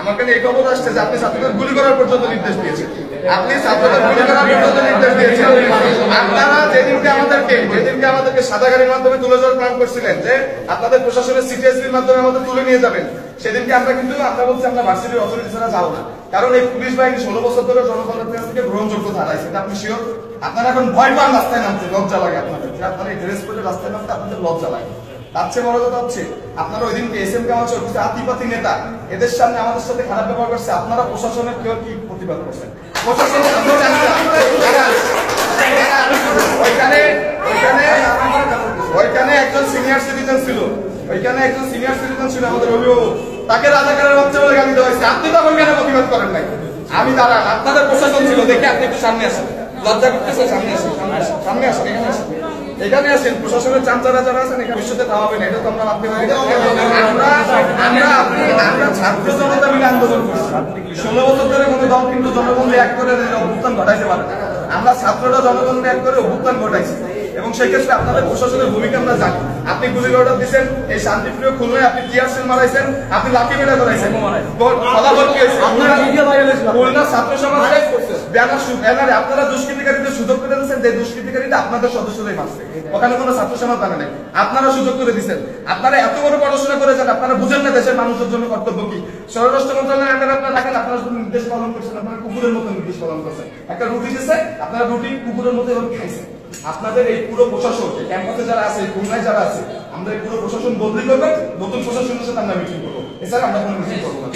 আমার কাছে এই খবর আসছে যে আপনি ছাত্রদের গুলি করার পর্যন্ত নির্দেশ দিয়েছেন। আপনি ছাত্রদের গুলি করার পর্যন্ত নির্দেশ দিয়েছেন। আপনারা যেদিনকে আমাদেরকে সাদা গাড়ির মাধ্যমে তুলে যাওয়ার প্ল্যান করছিলেন যে আপনাদের প্রশাসনের সিটিএসপির মাধ্যমে আমাদের তুলে নিয়ে যাবেন, সেদিনকে আমরা বলছি আমরা ভার্সিটির অথরিটি ছাড়া যাবো না। কারণ এই পুলিশ বাহিনী 16 বছর ধরে জনগণের কাছ থেকে গ্রহণযোগ্য ধারাইছে। আপনি শিওর? আপনারা এখন ভয় পান রাস্তায় নামতে, লজ্জা লাগে আপনাদের। আপনারা এই ড্রেস পরে রাস্তায় নামতে আপনাদের লজ্জা লাগে। তার চেয়ে বড় কথা হচ্ছে আপনারা ওই দিনকে এস এম কামাল কিছু আতিপাতি নেতা এদের সামনে আমাদের সাথে খারাপ ব্যবহার করছে। আপনারা প্রশাসনের কেউ কি প্রতিবাদ করছেন? ওইখানে একজন সিনিয়র সিটিজেন ছিল, আমাদের অভিভাবক, তাকে রাজাকারের বাচ্চা বলে গালি দেওয়া হয়েছে। আপনি তখন কেন প্রতিবাদ করেন নাই? আমি দাঁড়ান, আপনাদের প্রশাসন ছিল, দেখে আপনি একটু সামনে আসেন। লজ্জা করতেছে? সামনে আসেন, এখানে আসেন। প্রশাসনের চামচারা যারা আছেন এখানে ভবিষ্যতে থামাবেন, এটা তো আমরা ভাবতে পারি। আমরা ছাত্র জনতা মিলে আন্দোলন করছি 16 বছর ধরে। কোনো দল কিন্তু জনগণকে এক করে অভ্যুত্থান ঘটাইতে পারে না। আমরা ছাত্ররা জনগণকে এক করে অভ্যুত্থান ঘটাইছি এবং সেক্ষেত্রে আপনাদের প্রশাসনের ভূমিকা আমরা জানি। আপনি গুলির অর্ডার দিচ্ছেন, এই শান্তিপ্রিয় খুলনায় আপনি টিয়ারশেল মারাইছেন, আপনি লাঠি মেরে করাইছেন। ফলাফল কি হয়েছে? খুলনা ছাত্র সমাজ ব্যানারে আপনারা দুষ্কৃতিকারীদের সুযোগ করে দিচ্ছেন, যে দুষ্কৃতিকারীরা আপনাদের সদস্যরাই মারছে। ওখানে কোনো ছাত্র সমাজ বানা নেই, আপনারা সুযোগ করে দিচ্ছেন। আপনারা এত বড় পড়াশোনা করেছেন, আপনারা বুঝেন না দেশের মানুষের জন্য কর্তব্য কি। স্বরাষ্ট্র মন্ত্রণালয়ের আন্ডারে আপনারা রাখেন, আপনারা শুধু নির্দেশ পালন করছেন, আপনারা কুকুরের মতো নির্দেশ পালন করছেন। একটা রুটি দিচ্ছে, আপনারা রুটি কুকুরের মতো এভাবে খাইছেন। আপনাদের এই পুরো প্রশাসন, ক্যাম্পাসে যারা আছে, খুলনায় যারা আছে, আমরা এই পুরো প্রশাসন বদলি করবেন, নতুন প্রশাসনের সাথে আমরা মিটিং করবো। এছাড়া আমরা কোনো মিটিং করবো না।